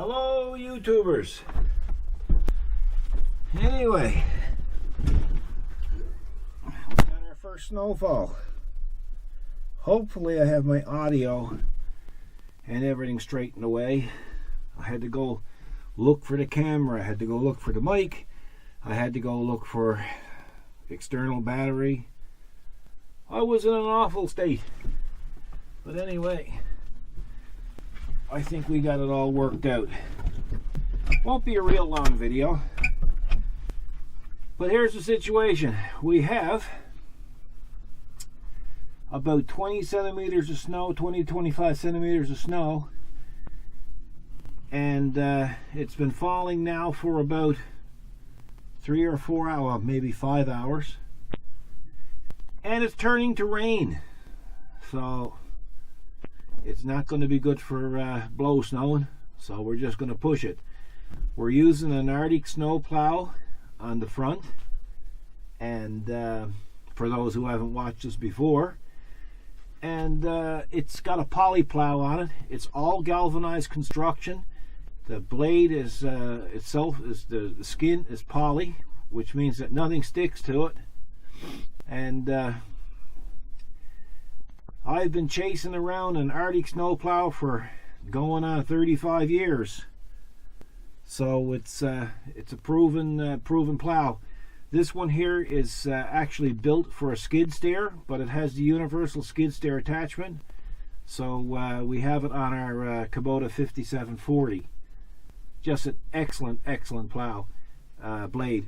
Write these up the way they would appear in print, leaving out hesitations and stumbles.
Hello, YouTubers. Anyway, we got our first snowfall. Hopefully I have my audio and everything straightened away. I had to go look for the camera. I had to go look for the mic. I had to go look for external battery. I was in an awful state. But anyway, I think we got it all worked out. Won't be a real long video. But here's the situation. We have about 20 centimeters of snow, 20 to 25 centimeters of snow. And it's been falling now for about 3 or 4 hours, maybe 5 hours. And it's turning to rain. So it's not going to be good for blow snowing. So we're just going to push it. We're using an Arctic snow plow on the front. And for those who haven't watched this before. And it's got a poly plow on it. It's all galvanized construction. The blade is itself is the skin is poly, which means that nothing sticks to it. And I've been chasing around an Arctic snow plow for going on 35 years. So it's a proven plow. This one here is actually built for a skid steer, but it has the universal skid steer attachment. So we have it on our Kubota 5740. Just an excellent plow blade.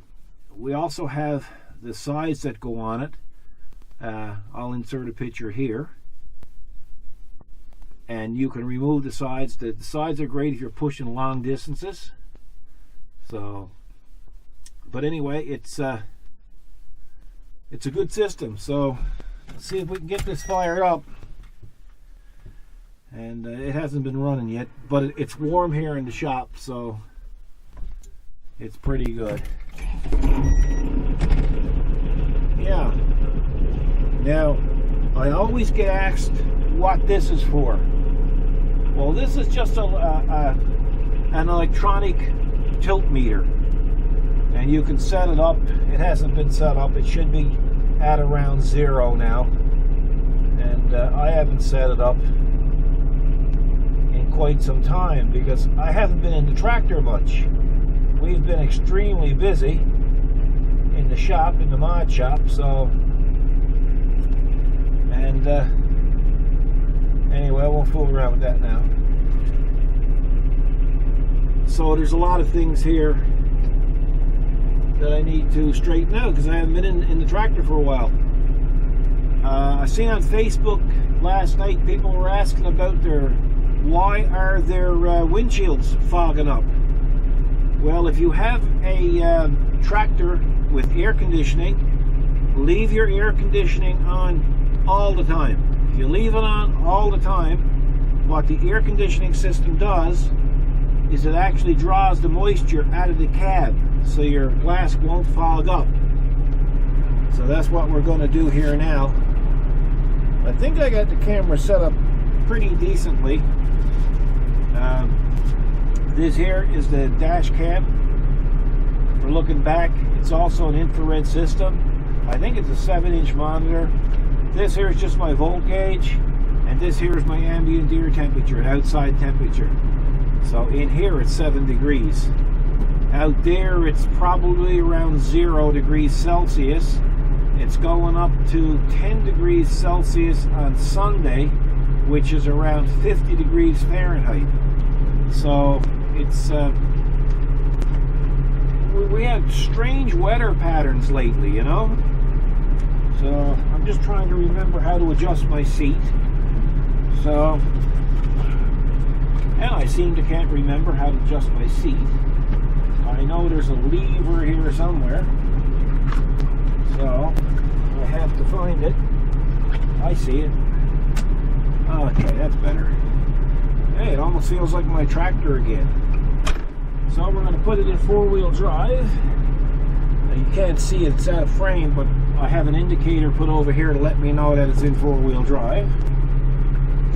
We also have the sides that go on it. I'll insert a picture here. And you can remove the sides. The sides are great if you're pushing long distances. So, but anyway, it's a good system. So let's see if we can get this fired up. And it hasn't been running yet, but it's warm here in the shop, so it's pretty good. Yeah. Now, I always get asked what this is for. Well, this is just an electronic tilt meter, and you can set it up. It hasn't been set up. It should be at around 0 now, and I haven't set it up in quite some time because I haven't been in the tractor much. We've been extremely busy in the shop, in the mod shop, so and anyway, I won't fool around with that now. So there's a lot of things here that I need to straighten out because I haven't been in the tractor for a while. I seen on Facebook last night people were asking about why are their windshields fogging up? Well, if you have a tractor with air conditioning, leave your air conditioning on all the time. If you leave it on all the time, what the air conditioning system does is it actually draws the moisture out of the cab so your glass won't fog up. So that's what we're going to do here now. I think I got the camera set up pretty decently. This here is the dash cam. We're looking back. It's also an infrared system. I think it's a 7-inch monitor. This here is just my volt gauge, and this here is my ambient air temperature, outside temperature. So in here it's 7 degrees. Out there it's probably around 0 degrees Celsius. It's going up to 10 degrees Celsius on Sunday, which is around 50 degrees Fahrenheit. So it's we have strange weather patterns lately, you know. So I'm just trying to remember how to adjust my seat. So, and I can't remember how to adjust my seat. I know there's a lever here somewhere. So I have to find it. I see it. Okay, that's better. Hey, it almost feels like my tractor again. So we're going to put it in 4-wheel drive. Now you can't see it, it's out of frame, but I have an indicator put over here to let me know that it's in 4-wheel drive.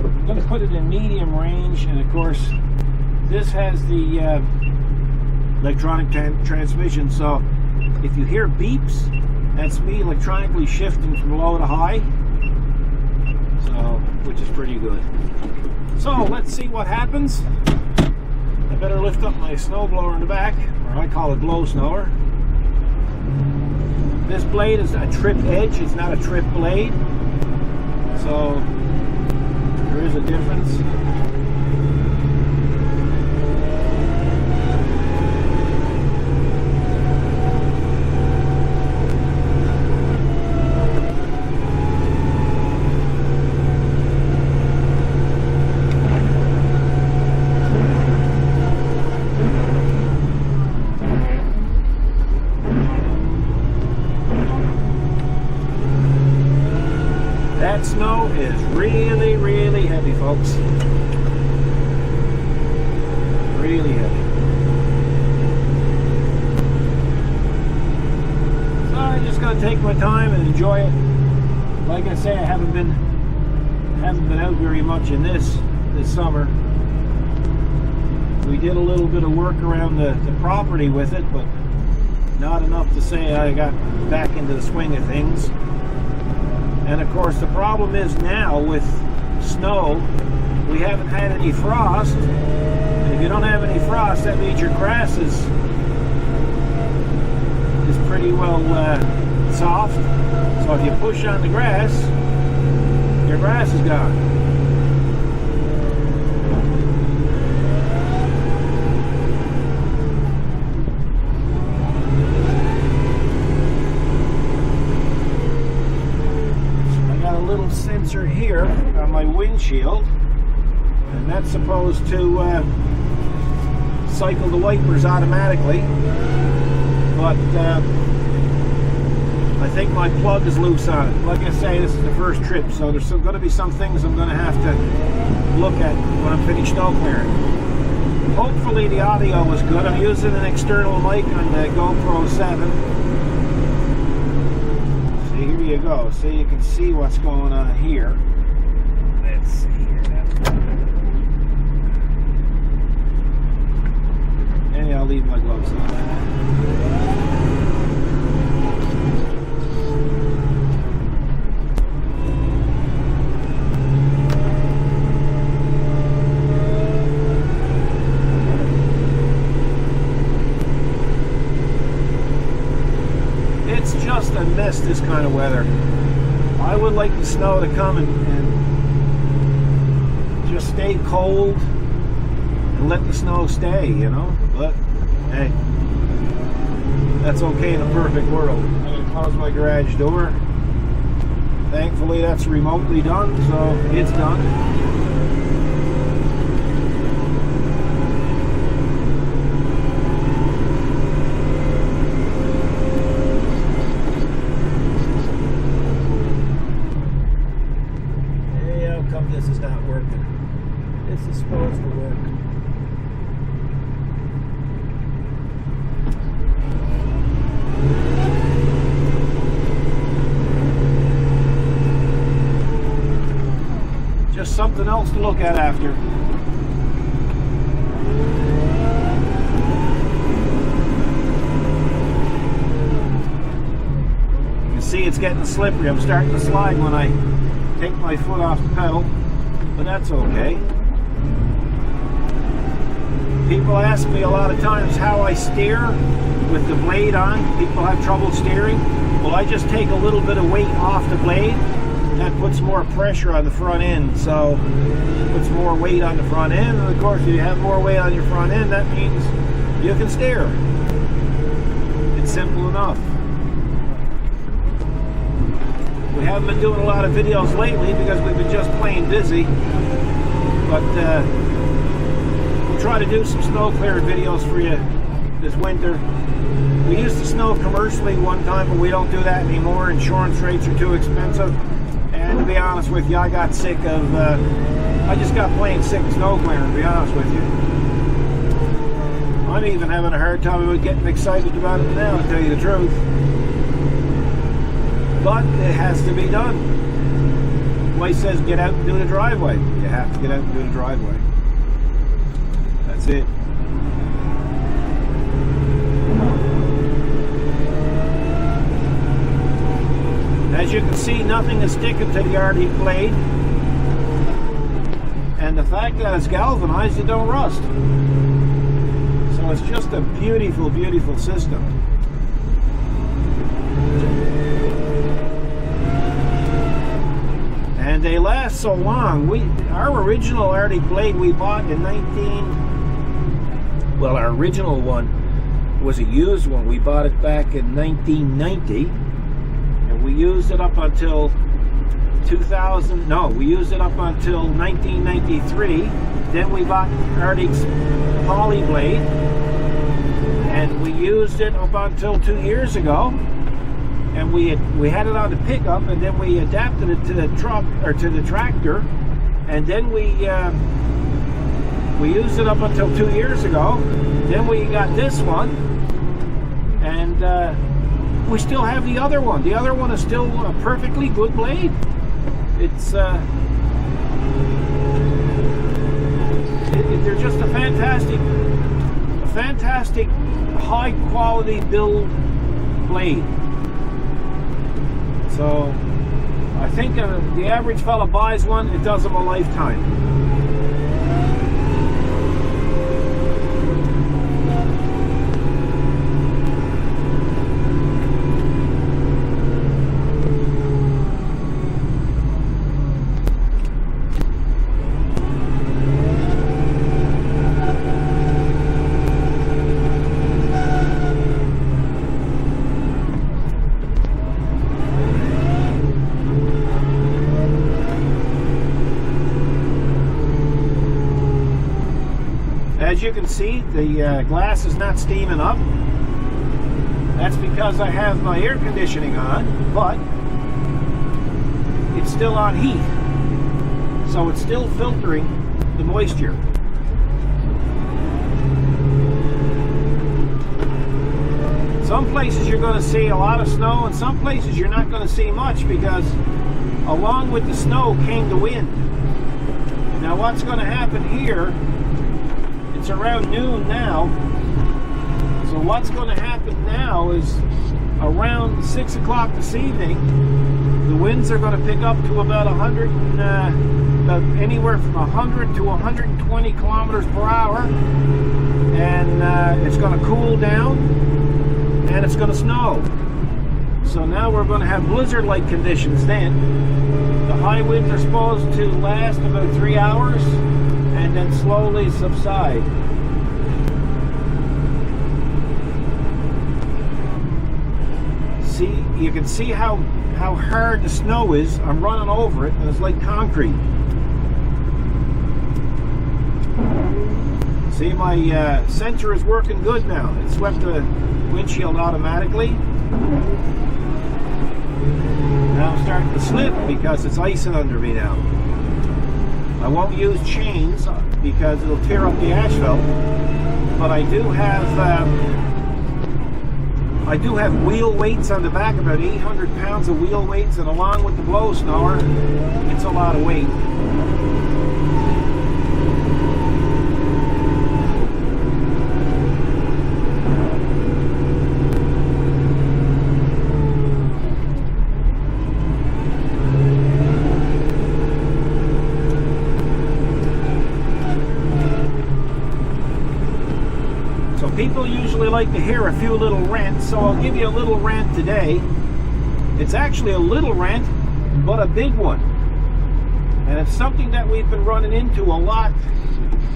I'm going to put it in medium range, and of course This has the electronic transmission, so if you hear beeps, that's me electronically shifting from low to high, so which is pretty good. So let's see what happens. I better lift up my snowblower in the back, or I call it blow snower. This blade is a trip edge, it's not a trip blade, so there is a difference. That snow is really, really heavy, folks. Really heavy. So I'm just gonna take my time and enjoy it. Like I say, I haven't been out very much in this summer. We did a little bit of work around the property with it, but not enough to say I got back into the swing of things. And of course the problem is now with snow, we haven't had any frost. And if you don't have any frost, that means your grass is pretty well soft. So if you push on the grass, your grass is gone. Sensor here on my windshield, and that's supposed to cycle the wipers automatically, but I think my plug is loose on it. Like I say, this is the first trip, so there's going to be some things I'm going to have to look at when I'm finished snow clearing. Hopefully the audio is good. I'm using an external mic on the GoPro 7. Here you go, so you can see what's going on here. Let's see here. And I'll leave my gloves on. It's just a mess, this kind of weather. I would like the snow to come and just stay cold and let the snow stay, you know. But hey, that's okay in a perfect world. I'm going to close my garage door. Thankfully that's remotely done, so it's done. This is not working. This is supposed to work. Just something else to look at after. You can see it's getting slippery. I'm starting to slide when I take my foot off the pedal, but that's okay. People ask me a lot of times how I steer with the blade on. People have trouble steering. Well, I just take a little bit of weight off the blade. That puts more pressure on the front end, so it puts more weight on the front end. And of course, if you have more weight on your front end, that means you can steer. It's simple enough. We haven't been doing a lot of videos lately because we've been just plain busy, but we'll try to do some snow clearing videos for you this winter. We used to snow commercially one time, but we don't do that anymore. Insurance rates are too expensive, and to be honest with you, I got sick of I just got plain sick of snow clearing, to be honest with you. I'm even having a hard time with getting excited about it now, to tell you the truth. But it has to be done. Wife says get out and do the driveway. You have to get out and do the driveway. That's it. As you can see, nothing is sticking to the Arctic blade. And the fact that it's galvanized, it don't rust. So it's just a beautiful, beautiful system. And they last so long. Our original Arctic blade we bought in our original one was a used one. We bought it back in 1990. And we used it up until 1993. Then we bought Arctic's poly blade, and we used it up until 2 years ago. And we had it on the pickup, and then we adapted it to the truck or to the tractor, and then we used it up until 2 years ago. Then we got this one, and we still have the other one. The other one is still a perfectly good blade. It's they're just a fantastic high quality build blade. So I think the average fella buys one, it does them a lifetime. As you can see, the glass is not steaming up. That's because I have my air conditioning on, but it's still on heat. So it's still filtering the moisture. Some places you're going to see a lot of snow, and some places you're not going to see much, because along with the snow came the wind. Now what's going to happen here, it's around noon now, so what's going to happen now is around 6 o'clock this evening, the winds are going to pick up to about anywhere from 100 to 120 kilometers per hour, and it's going to cool down, and it's going to snow. So now we're going to have blizzard-like conditions then. The high winds are supposed to last about 3 hours and then slowly subside. See, you can see how hard the snow is. I'm running over it, and it's like concrete. See, my sensor is working good now. It swept the windshield automatically. Now I'm starting to slip because it's icing under me now. I won't use chains because it'll tear up the asphalt, but I do have wheel weights on the back, about 800 pounds of wheel weights, and along with the blow snower, it's a lot of weight. People usually like to hear a few little rants, so I'll give you a little rant today. It's actually a little rant, but a big one. And it's something that we've been running into a lot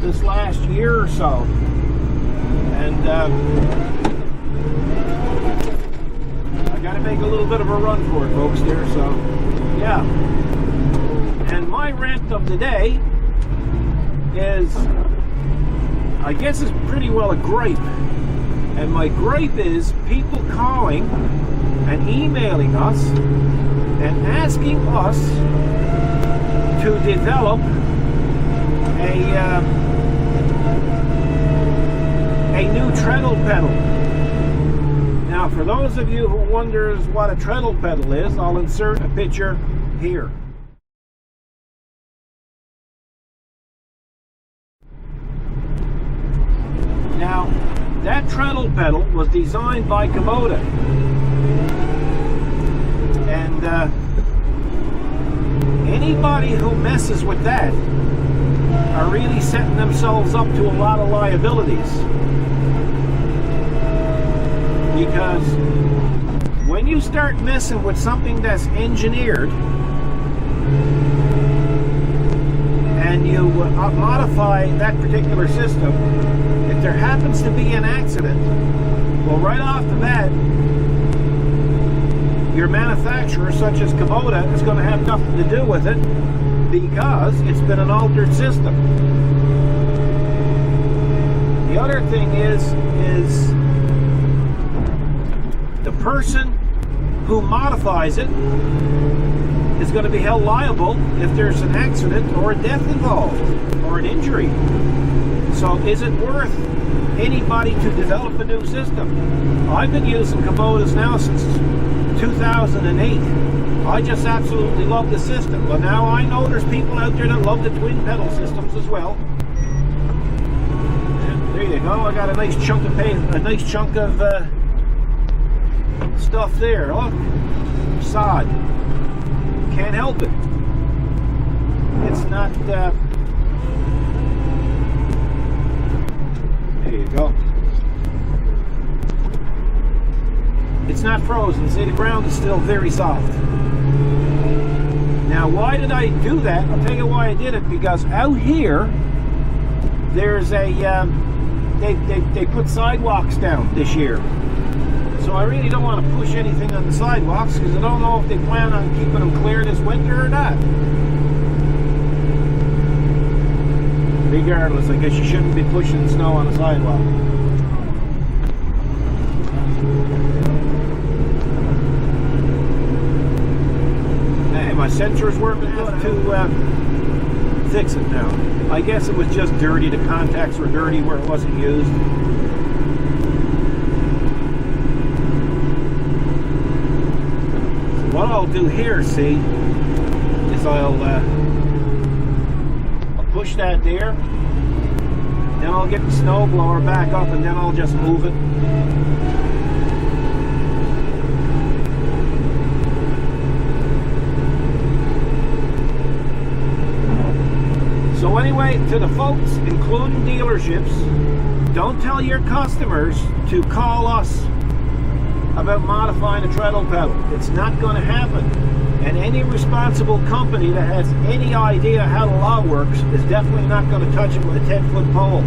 this last year or so. And I gotta make a little bit of a run for it, folks, there, so yeah. And my rant of the day is, I guess it's pretty well a gripe. And my gripe is people calling and emailing us and asking us to develop a new treadle pedal. Now, for those of you who wonders what a treadle pedal is, I'll insert a picture here. that treadle pedal was designed by Kubota. And anybody who messes with that are really setting themselves up to a lot of liabilities. Because when you start messing with something that's engineered and you modify that particular system, if there happens to be an accident, well, right off the bat, your manufacturer, such as Kubota, is going to have nothing to do with it because it's been an altered system. The other thing is the person who modifies it is going to be held liable if there's an accident or a death involved or an injury. So is it worth anybody to develop a new system? I've been using Kubotas now since 2008. I just absolutely love the system. But now I know there's people out there that love the twin pedal systems as well. And there you go. I got a nice chunk of stuff there. Look, sod. Can't help it. It's not. There you go. It's not frozen. See, the ground is still very soft. Now, why did I do that? I'll tell you why I did it. Because out here, there's a they put sidewalks down this year. So I really don't want to push anything on the sidewalks because I don't know if they plan on keeping them clear this winter or not. Regardless, I guess you shouldn't be pushing snow on a sidewalk. Hey, my sensor's working. I have to fix it now. I guess it was just dirty. The contacts were dirty where it wasn't used. What I'll do here, see, is I'll push that there, then I'll get the snow blower back up, and then I'll just move it. So anyway, to the folks, including dealerships, don't tell your customers to call us about modifying a treadle pedal. It's not going to happen. And any responsible company that has any idea how the law works is definitely not going to touch it with a 10-foot pole.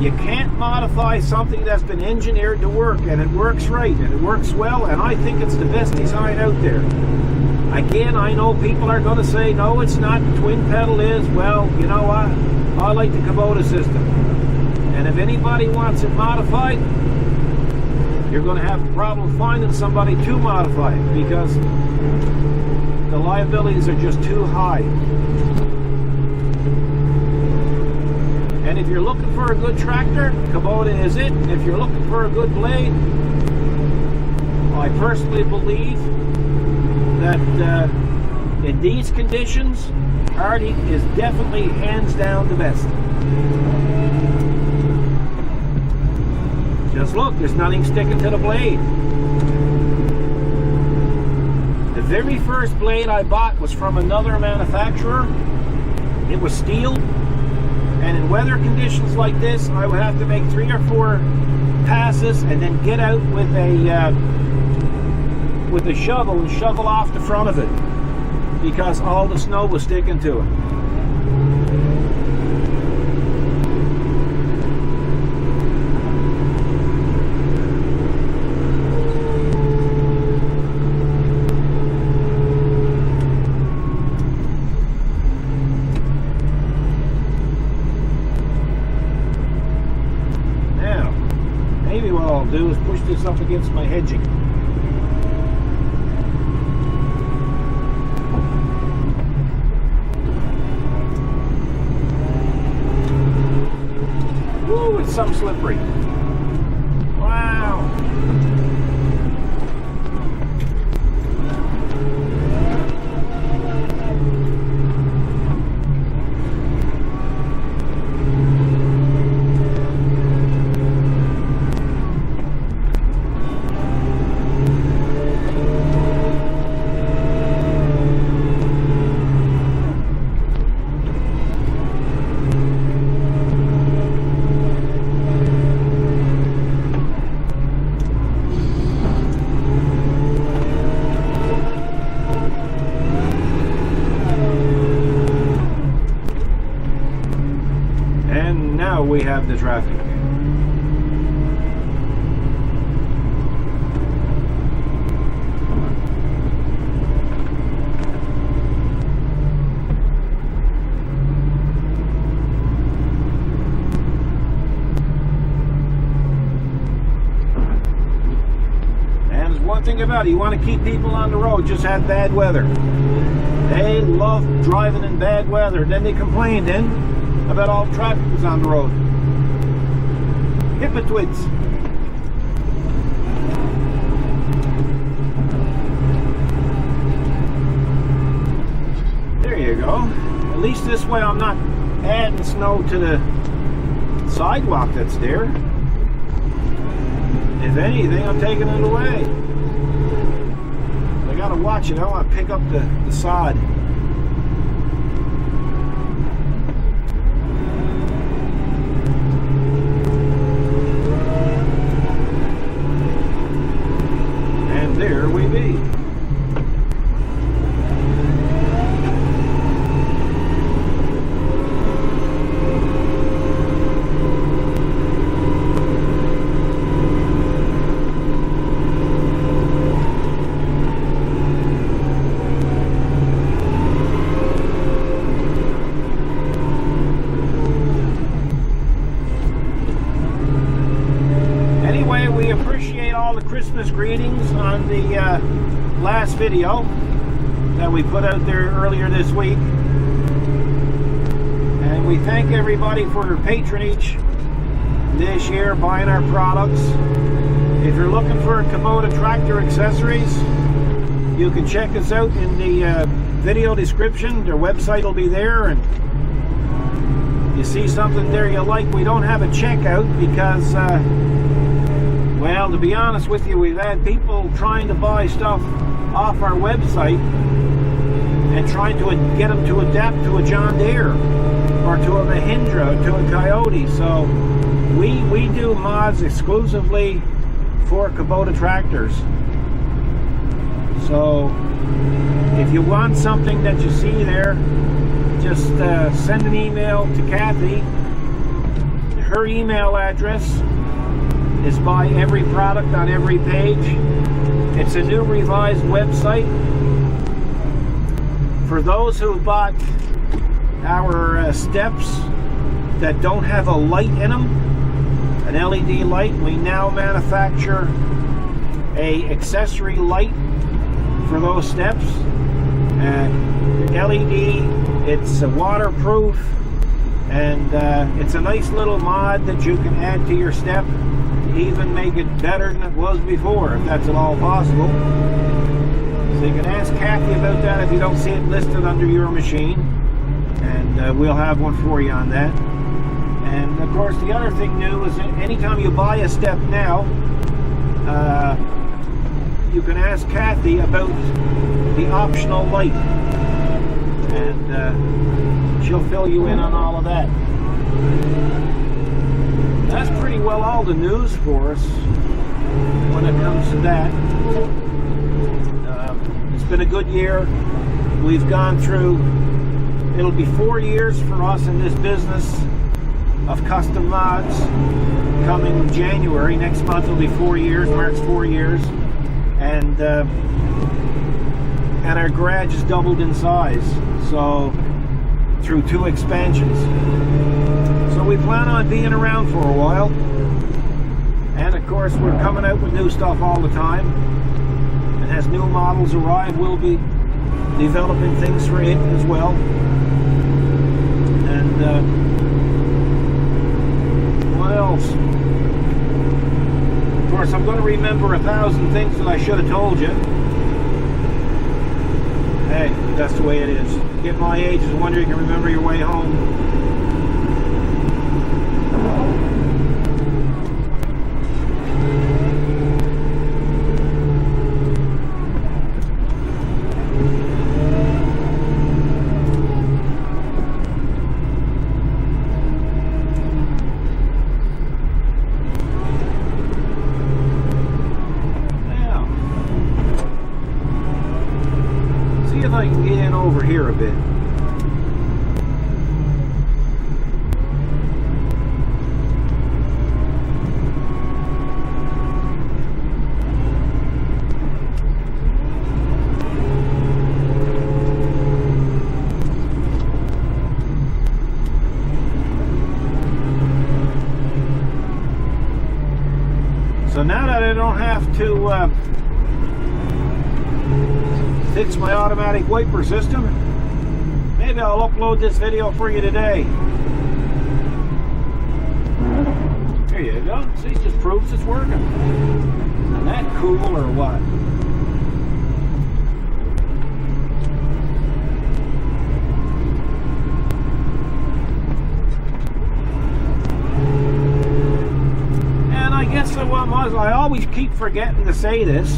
You can't modify something that's been engineered to work, and it works right, and it works well, and I think it's the best design out there. Again, I know people are going to say, no, it's not, the twin pedal is. Well, you know what? I like the Kubota system. And if anybody wants it modified, you're going to have a problem finding somebody to modify it because the liabilities are just too high. And if you're looking for a good tractor, Kubota is it. If you're looking for a good blade, I personally believe that in these conditions, Hardy is definitely hands down the best. Just look, there's nothing sticking to the blade. The very first blade I bought was from another manufacturer. It was steel, and in weather conditions like this, I would have to make 3 or 4 passes and then get out with a shovel and shovel off the front of it because all the snow was sticking to it. Maybe what I'll do is push this up against my hedging. Woo, it's some slippery. Wow. And now we have the traffic. One thing about it, you want to keep people on the road, just have bad weather. They love driving in bad weather. Then they complain then about all the traffic that's on the road. Hypocrites. There you go. At least this way I'm not adding snow to the sidewalk that's there. If anything, I'm taking it away. I gotta watch it. I want to pick up the sod. And there we be. We appreciate all the Christmas greetings on the last video that we put out there earlier this week, and we thank everybody for their patronage this year, buying our products. If you're looking for Kubota tractor accessories, you can check us out in the video description. Their website will be there, and you see something there you like. We don't have a checkout because well, to be honest with you, we've had people trying to buy stuff off our website and trying to get them to adapt to a John Deere or to a Mahindra or to a Coyote. So we do mods exclusively for Kubota tractors. So if you want something that you see there, just send an email to Kathy. Her email address is by every product on every page. It's a new revised website. For those who bought our steps that don't have a light in them, an LED light, we now manufacture a accessory light for those steps. LED, it's waterproof, and it's a nice little mod that you can add to your step, even make it better than it was before, if that's at all possible. So you can ask Kathy about that if you don't see it listed under your machine, and we'll have one for you on that. And of course, the other thing new is anytime you buy a step now, you can ask Kathy about the optional light, and she'll fill you in on all of that. That's pretty well all the news for us when it comes to that. It's been a good year. We've gone through, it'll be 4 years for us in this business of custom mods. Coming January, next month it'll be 4 years, marks 4 years. And our garage has doubled in size, so through 2 expansions. So we plan on being around for a while, and of course we're coming out with new stuff all the time, and as new models arrive we'll be developing things for it as well. And what else? Of course, I'm going to remember 1,000 things that I should have told you. Hey, that's the way it is. Get my age is wonder you can remember your way home. If I can get in over here a bit. So now that I don't have to fix my automatic wiper system, maybe I'll upload this video for you today. There you go. See, it just proves it's working. Isn't that cool or what? And I guess I always keep forgetting to say this,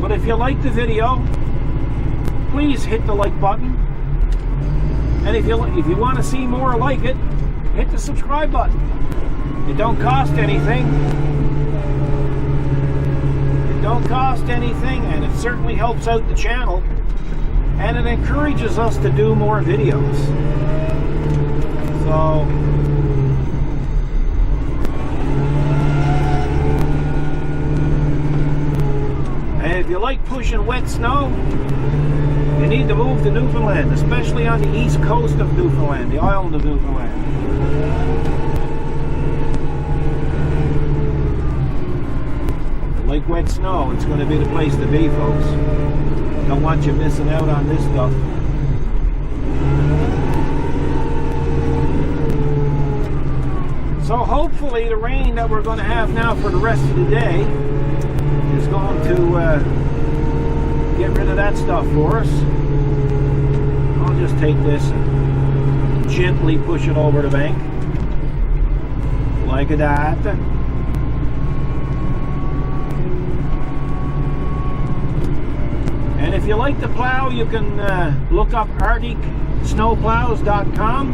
but if you like the video, please hit the like button. And if you want to see more like it, hit the subscribe button. It don't cost anything. It don't cost anything, and it certainly helps out the channel. And it encourages us to do more videos. So, and if you like pushing wet snow, you need to move to Newfoundland, especially on the east coast of Newfoundland, the island of Newfoundland. Like wet snow, it's going to be the place to be, folks. Don't want you missing out on this stuff. So hopefully the rain that we're going to have now for the rest of the day is going to get rid of that stuff for us. I'll just take this and gently push it over the bank like that. And if you like the plow, you can look up arcticsnowplows.com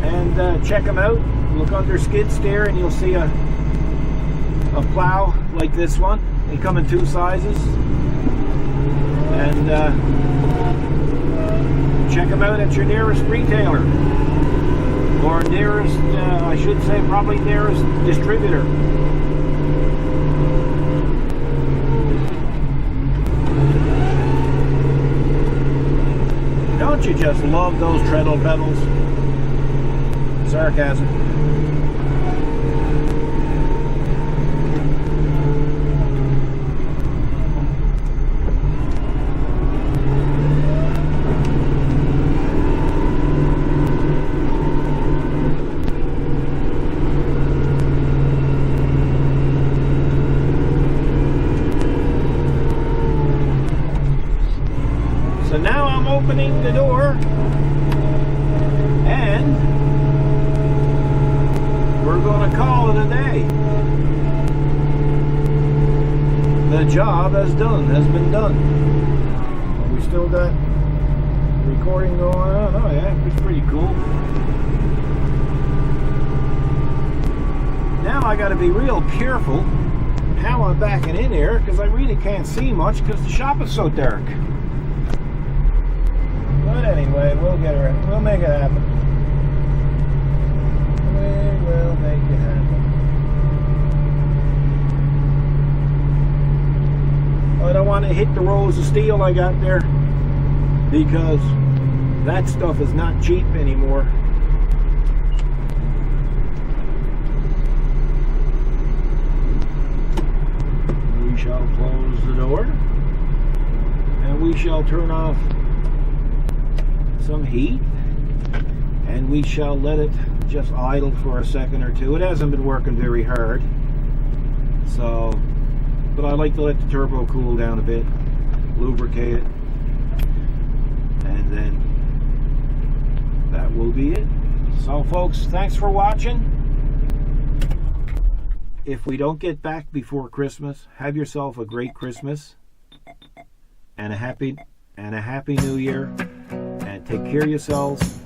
and check them out. Look under skid steer and you'll see a plow like this one. They come in two sizes. And check them out at your nearest retailer. Or nearest, I should say probably nearest distributor. Don't you just love those treadle pedals? Sarcasm. So now I'm opening the door and we're going to call it a day. The job has been done. We still got recording going on. Oh yeah, it's pretty cool. Now I got to be real careful how I'm backing in here because I really can't see much because the shop is so dark. But anyway, we'll make it happen. We will make it happen. I don't want to hit the rows of steel I got there because that stuff is not cheap anymore. We shall close the door and we shall turn off some heat and we shall let it just idle for a second or two. It hasn't been working very hard, so, but I like to let the turbo cool down a bit, lubricate it, and then that will be it. So folks, thanks for watching. If we don't get back before Christmas, have yourself a great Christmas and a happy New Year. Take care of yourselves